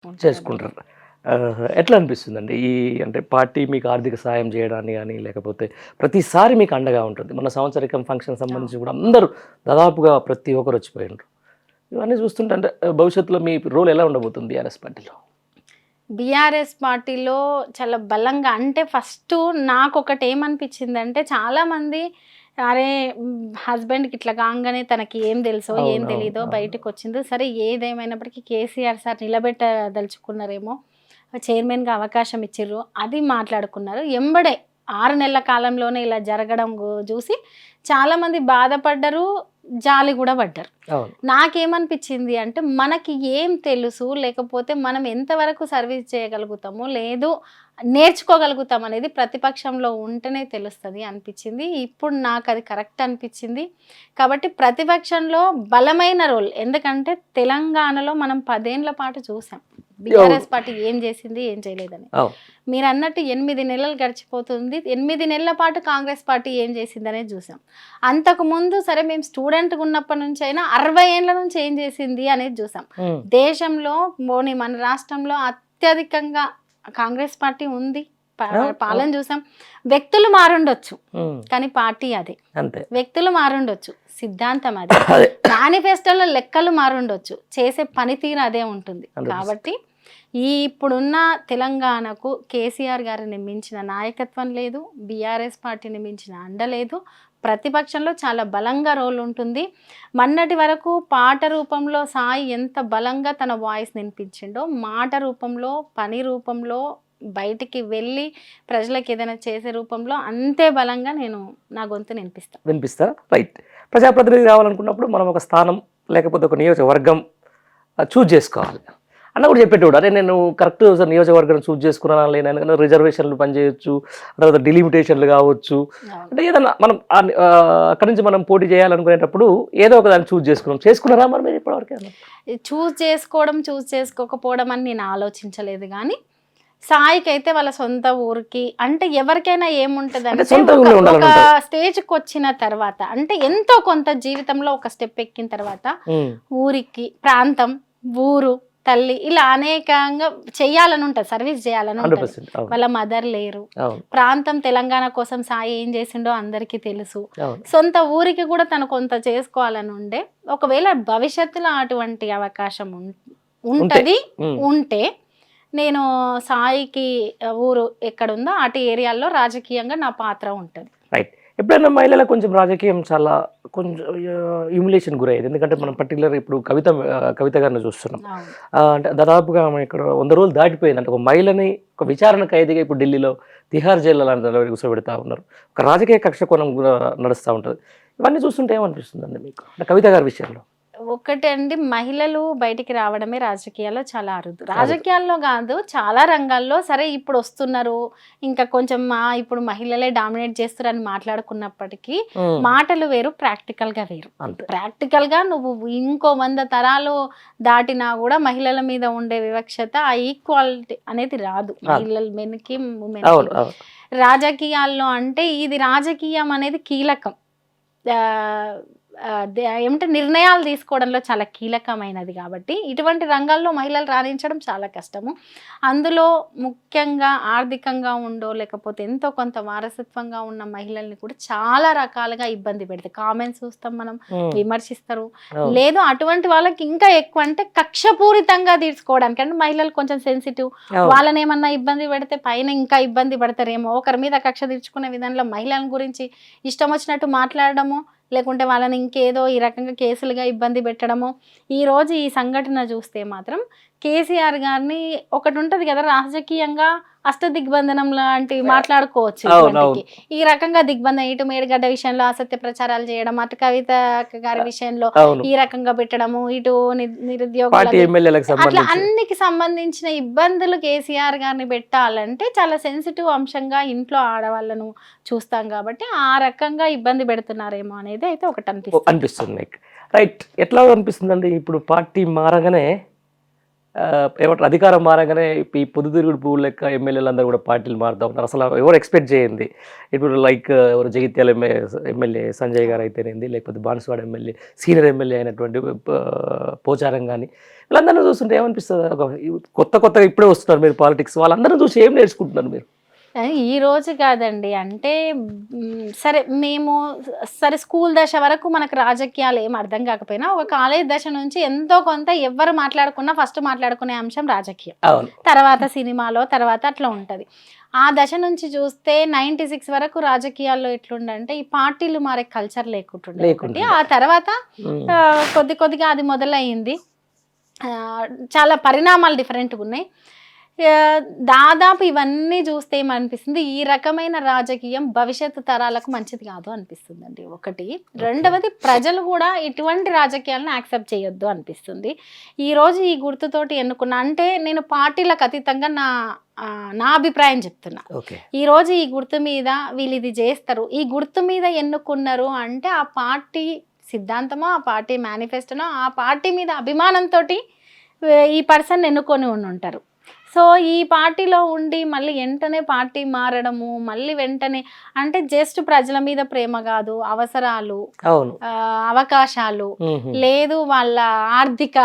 ఉంటారండి. చేసుకుంటారు. ఎట్లా అనిపిస్తుందండి? అంటే పార్టీ మీకు ఆర్థిక సహాయం చేయడాన్ని గాని, లేకపోతే ప్రతిసారి మీకు అండగా ఉంటుంది. మన సంవత్సరికం ఫంక్షన్ అవును. సంబంధించి కూడా అందరూ దాదాపుగా ప్రతి ఒక్కరు వచ్చిపోయిండ్రు. ఇవన్నీ చూస్తుంటే అంటే భవిష్యత్తులో మీ రోల్ ఎలా ఉండబోతుంది బీఆర్ఎస్ పార్టీలో? బీఆర్ఎస్ పార్టీలో చాలా బలంగా అంటే ఫస్టు నాకొకటేమనిపించిందంటే చాలామంది అరే! హస్బెండ్‌కి ఇట్లా కాంగానే తనకి ఏం తెలుసో, ఏం అవునవును. తెలీదో అవును. బయటకొచ్చింది. సరే ఏదేమైనప్పటికీ కేసీఆర్ సార్ నిలబెట్టదలుచుకున్నారేమో, చైర్మన్‌గా అవకాశం ఇచ్చిర్రు. అది మాట్లాడుకున్నారు. ఎంబడే 6 నెలల కాలంలోనే ఇలా జరగడం జూసి చాలామంది బాధపడ్డరు, జాలి గూడా పడ్డరు. అవును. నాకేమనిపించింది అంటే మనకి ఏం తెలుసు, లేకపోతే మనం ఎంతవరకు సర్వీస్ చేయగలుగుతాము, లేదు నేర్చుకోగలుగుతాం అనేది ప్రతిపక్షంలో ఉంటేనే తెలుస్తది అనిపించింది. ఇప్పుడు నాకది కరెక్ట్ అనిపించింది. కాబట్టి ప్రతిపక్షంలో బలమైన రోల్. ఎందుకంటే తెలంగాణలో మనం 10 ఏండ్ల పాటు చూసాం. అవును. బీఆర్ఎస్ పార్టీ ఏం చేసింది, ఏం చేయలేదని. అవును. మీరన్నట్టు 8 నెలలు గడిచిపోతుంది. 8 నెలల పాటు కాంగ్రెస్ పార్టీ ఏం చేసిందనేది చూసాం. అంతకుముందు సరే మేము స్టూడెంట్‌గా ఉన్నప్పటి నుంచైనా 60 ఏండ్ల నుంచి ఏం చేసింది అనేది చూసాం. హ్మ్. దేశంలో పోనీ మన రాష్ట్రంలో అత్యధికంగా కాంగ్రెస్ పార్టీ ఉంది. అవును. పాలన అవును. చూసాం. వ్యక్తులు మారుండొచ్చు. హ్మ్. కానీ పార్టీ అదే. అంతే. వ్యక్తులు మారుండొచ్చు. సిద్ధాంతం అదే. అదే. మేనిఫెస్టోలో లెక్కలు మారుండొచ్చు. చేసే పనితీరు అదే ఉంటుంది. 100%. కాబట్టి ఇప్పుడున్న తెలంగాణకు కేసీఆర్ గారిని మించిన నాయకత్వం లేదు. బీఆర్ఎస్ పార్టీని మించిన అండ లేదు. ప్రతిపక్షంలో చాలా బలంగా రోల్ ఉంటుంది. మొన్నటి వరకు పాట రూపంలో సాయి ఎంత బలంగా తన వాయిస్ వినిపించిండో, మాట రూపంలో, పని రూపంలో, బయటికి వెళ్ళి ప్రజలకు ఏదైనా చేసే రూపంలో అంతే బలంగా నేను నా గొంతు వినిపిస్తా. వినిపిస్తారా? రైట్. ప్రజాప్రతినిధి కావాలనుకున్నప్పుడు మనం ఒక స్థానం లేకపోతే ఒక నియోజకవర్గం చూజ్ చేసుకోవాలి. అన్న కూడా చెప్పేటోడు. అరే నేను కరెక్ట్ నియోజకవర్గం చూజ్ చేసుకున్నానా లేనా ఎందుకంటే రిజర్వేషన్లు పనిచేయొచ్చు. తర్వాత డిలిమిటేషన్లు కావచ్చు. అవును. అంటే ఏదన్నా మనం అక్కడి నుంచి మనం పోటీ చేయాలనుకునేటప్పుడు ఏదో ఒక దాన్ని చూజ్ చేసుకున్నాం. చేసుకున్నారా మరి మీరు ఇప్పటివరకేమన్నా? చూజ్ చేసుకోకపోవడం అని నేను ఆలోచించలేదు గానీ, సాయికైతే వాళ్ళ సొంత ఊరికి అంటే ఎవరికైనా అంటే ఏముంటదంటే సొంత ఒక ఊళ్ళో ఒక ఉండాలనుంటది. స్టేజ్‌కొచ్చిన తర్వాత అంటే ఎంతో కొంత జీవితంలో ఒక స్టెప్ ఎక్కిన తర్వాత హ్మ్. ఊరికి, ప్రాంతం, ఊరు, తల్లి ఇలా అనేకంగా చెయ్యాలని ఉంటది. సర్వీస్ చేయాలని ఉంటది. 100% అవును. వాళ్ళ మదర్ లేరు. అవును. ప్రాంతం తెలంగాణ కోసం సాయి ఏం చేసిండో అందరికీ తెలుసు. అవును. సొంత ఊరికి కూడా తను కొంత చేసుకోవాలని ఉండే. ఒకవేళ భవిష్యత్తులో అటువంటి అవకాశం ఉంటే. ఉంటది. హ్మ్. ఉంటే నేను సాయికి ఊరు ఎక్కడుందో అటు ఏరియాల్లో రాజకీయంగా నా పాత్ర ఉంటది. రైట్. ఎప్పుడైనా మహిళలకు కొంచెం రాజకీయం చాలా కొంచెం హ్యూమిలియేషన్ గురయ్యేది. ఎందుకంటే మనం అవును. పర్టిక్యులర్ ఇప్పుడు కవిత గారిని చూస్తున్నాం. అవును. అంటే దాదాపుగా ఆమె ఇక్కడ 100 రోజులు దాటిపోయింది. అంటే ఒక మహిళని ఒక విచారణ ఖైదీగా ఇప్పుడు ఢిల్లీలో తిహార్ జైల్లో లాంటి దాంట్లో కూర్చోబెడతా ఉన్నారు. ఒక రాజకీయ కక్ష కోణం కూడా నడుస్తా ఉంటది. ఇవన్నీ చూస్తుంటే ఏమనిపిస్తుందండి మీకు? అంటే కవిత గారి విషయంలో? ఒకటండి మహిళలు బయటికి రావడమే రాజకీయాల్లో చాలా అరుదు. అరుదు. రాజకీయాల్లో గాదు చాలా రంగాల్లో సరే ఇప్పుడు వస్తున్నారు. ఇంకా కొంచెం ఇప్పుడు మహిళలే డామినేట్ చేస్తుర్రని మాట్లాడుకున్నప్పటికీ హ్మ్. మాటలు వేరు, ప్రాక్టికల్‌గా వేరు. అంతే. ప్రాక్టికల్‌గా నువ్వు ఇంకో 100 తరాలు దాటినా గూడా మహిళల మీద ఉండే వివక్షత, ఆ ఈక్వాలిటీ అనేది రాదు. రాదు. మెన్‌కి, ఉమెన్‌కి. అవును. అవును. రాజకీయాల్లో అంటే ఇది రాజకీయం అనేది కీలకం. ఆహ్, ఏమంటే నిర్ణయాలు తీసుకోవడంలో చాలా కీలకమైనది కాబట్టి, ఇటువంటి రంగాల్లో మహిళలు రాణించడం చాలా కష్టము. అందులో ముఖ్యంగా ఆర్థికంగా లేకపోతే ఎంతో కొంత వారసత్వంగా ఉన్న మహిళల్ని కూడా చాలా రకాలుగా ఇబ్బంది పెడతాయి. కామెంట్స్ చూస్తాం మనం, హ్మ్. విమర్శిస్తారు. అవును. లేదు అటువంటి వాళ్ళకి ఇంకా ఎక్కువ అంటే కక్షపూరితంగా తీసుకోవడానికి అంటే మహిళలు కొంచెం సెన్సిటివ్. అవును. వాళ్ళనేమన్నా ఇబ్బంది పెడితే పైన ఇంకా ఇబ్బంది పడతారేమో, ఒకరి మీద కక్ష తీర్చుకునే విధానంలో మహిళల గురించి ఇష్టం వచ్చినట్టు మాట్లాడడము, లేకుంటే వాళ్ళని ఇంకేదో ఈ రకంగా కేసులుగా ఇబ్బంది పెట్టడము. ఈరోజు ఈ సంఘటన చూస్తే మాత్రం కేసీఆర్ గారిని ఒకటి ఉంటది కదా రాజకీయంగా అష్టదిగ్బంధనం లాంటివి మాట్లాడుకోవచ్చు ఇటువంటికి. అవునవును. ఈ రకంగా దిగ్బంధం ఇటు మేడిగడ్డ విషయంలో అసత్య ప్రచారాలు చేయడం, అటు కవిత గారి విషయంలో అవును. ఈ రకంగా పెట్టడము, ఇటు పార్టీ నిరుద్యోగులది ఎమ్మెల్యేలకు అట్లా సంబంధించి. అన్నికి సంబంధించిన ఇబ్బందులు కేసీఆర్ గారిని పెట్టాలంటే చాలా సెన్సిటివ్ అంశంగా ఇంట్లో ఆడవాళ్ళను చూస్తాం కాబట్టి ఆ రకంగా ఇబ్బంది పెడుతున్నారేమో అనేది అయితే ఒకటి అనిపిస్తుంది. అనిపిస్తుంది మీకు. రైట్. ఎట్లా అనిపిస్తుందండి ఇప్పుడు పార్టీ మారగానే ఏమంటారు అధికారం మారగానే ఈ పొద్దుతిరుగుడు పువ్వు లెక్క ఎమ్మెల్యేలు అందరూ కూడా పార్టీలు మారుతూ ఉన్నారు. అసలు ఎవరు ఎక్స్పెక్ట్ చేయండి. ఇప్పుడు లైక్ ఎవరు జగిత్యాల ఎమ్మెల్యే సంజయ్ గారు అయితేనేది, లేకపోతే బాన్సువాడ ఎమ్మెల్యే సీనియర్ ఎమ్మెల్యే అయినటువంటి పోచారం కానీ వీళ్ళందరినీ చూస్తుంటే ఏమనిపిస్తుంది? ఒక కొత్తగా ఇప్పుడే వస్తున్నారు మీరు పాలిటిక్స్, వాళ్ళందరూ చూసి ఏం నేర్చుకుంటున్నారు మీరు? ఈ రోజు కాదండి. అంటే సరే మేము సరే స్కూల్ దశ వరకు మనకు రాజకీయాలు ఏం అర్థం కాకపోయినా ఒక కాలేజ్ దశ నుంచి ఎంతో కొంత ఎవరు మాట్లాడుకున్నా ఫస్ట్ మాట్లాడుకునే అంశం రాజకీయం. అవును. తర్వాత సినిమాలో తర్వాత అట్లా ఉంటుంది. ఆ దశ నుంచి చూస్తే 96 వరకు రాజకీయాల్లో ఎట్లుండంటే ఈ పార్టీలు మారే కల్చర్ లేకుంటుండే ఒకటి. ఆ తర్వాత కొద్దిగా అది మొదలయ్యింది. చాలా పరిణామాలు డిఫరెంట్గా ఉన్నాయి. దాదాపు ఇవన్నీ చూస్తే ఏమనిపిస్తుంది, ఈ రకమైన రాజకీయం భవిష్యత్తు తరాలకు మంచిది కాదు అనిపిస్తుందండి ఒకటి. రెండవది ప్రజలు కూడా ఇటువంటి రాజకీయాలను యాక్సెప్ట్ చేయొద్దు అనిపిస్తుంది. ఈరోజు ఈ గుర్తుతోటి ఎన్నుకున్నా అంటే నేను పార్టీలకు అతీతంగా నా అభిప్రాయం చెప్తున్నా. ఈరోజు ఈ గుర్తు మీద వీళ్ళు ఇది చేస్తారు, ఈ గుర్తు మీద ఎన్నుకున్నారు అంటే ఆ పార్టీ సిద్ధాంతమో ఆ పార్టీ మేనిఫెస్టోనో ఆ పార్టీ మీద అభిమానంతో ఈ పర్సన్ ఎన్నుకొని ఉంటారు. సో ఈ పార్టీలో ఉండి మళ్ళీ వెంటనే పార్టీ మారడము, మళ్ళీ వెంటనే అంటే జస్ట్ ప్రజల మీద ప్రేమ కాదు, అవసరాలు, అవకాశాలు, లేదు వాళ్ళ ఆర్థిక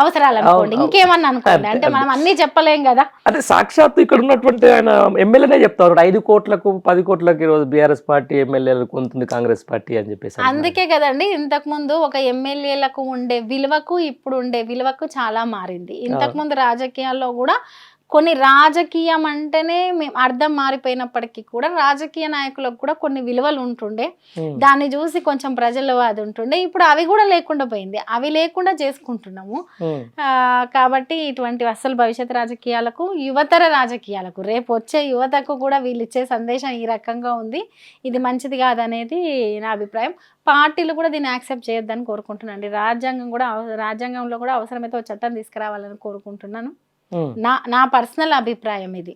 అవసరాలు అనుకోండి, ఇంకేమన్నా అనుకోండి, అంటే మనం అన్ని చెప్పలేం కదా. అదే సాక్షాత్తు ఇక్కడ ఉన్నటువంటి ఆయన ఎమ్మెల్యేనే చెప్తారు 5 కోట్లకు 10 కోట్లకు ఈరోజు బీఆర్ఎస్ పార్టీ ఎమ్మెల్యేలు కొంటుంది కాంగ్రెస్ పార్టీ అని చెప్పేసి. అందుకే కదండి ఇంతకుముందు ఒక ఎమ్మెల్యేలకు ఉండే విలువకు ఇప్పుడు ఉండే విలువకు చాలా మారింది. ఇంతకుముందు రాజకీయాల్లో కూడా కొన్ని రాజకీయం అంటేనే మేము అర్థం మారిపోయినప్పటికీ కూడా రాజకీయ నాయకులకు కూడా కొన్ని విలువలు ఉంటుండే, దాన్ని చూసి కొంచెం ప్రజలు అది ఉంటుండే. ఇప్పుడు అవి కూడా లేకుండా పోయింది, అవి లేకుండా చేసుకుంటున్నాము. కాబట్టి ఇటువంటి అసలు భవిష్యత్ రాజకీయాలకు, యువతర రాజకీయాలకు, రేపు వచ్చే యువతకు కూడా వీళ్ళు ఇచ్చే సందేశం ఈ రకంగా ఉంది, ఇది మంచిది కాదనేది నా అభిప్రాయం. పార్టీలు కూడా దీన్ని యాక్సెప్ట్ చేయొద్దని కోరుకుంటున్నాను. రాజ్యాంగంలో కూడా అవసరమైతే ఒక చట్టం తీసుకురావాలని కోరుకుంటున్నాను. నా పర్సనల్ అభిప్రాయం ఇది.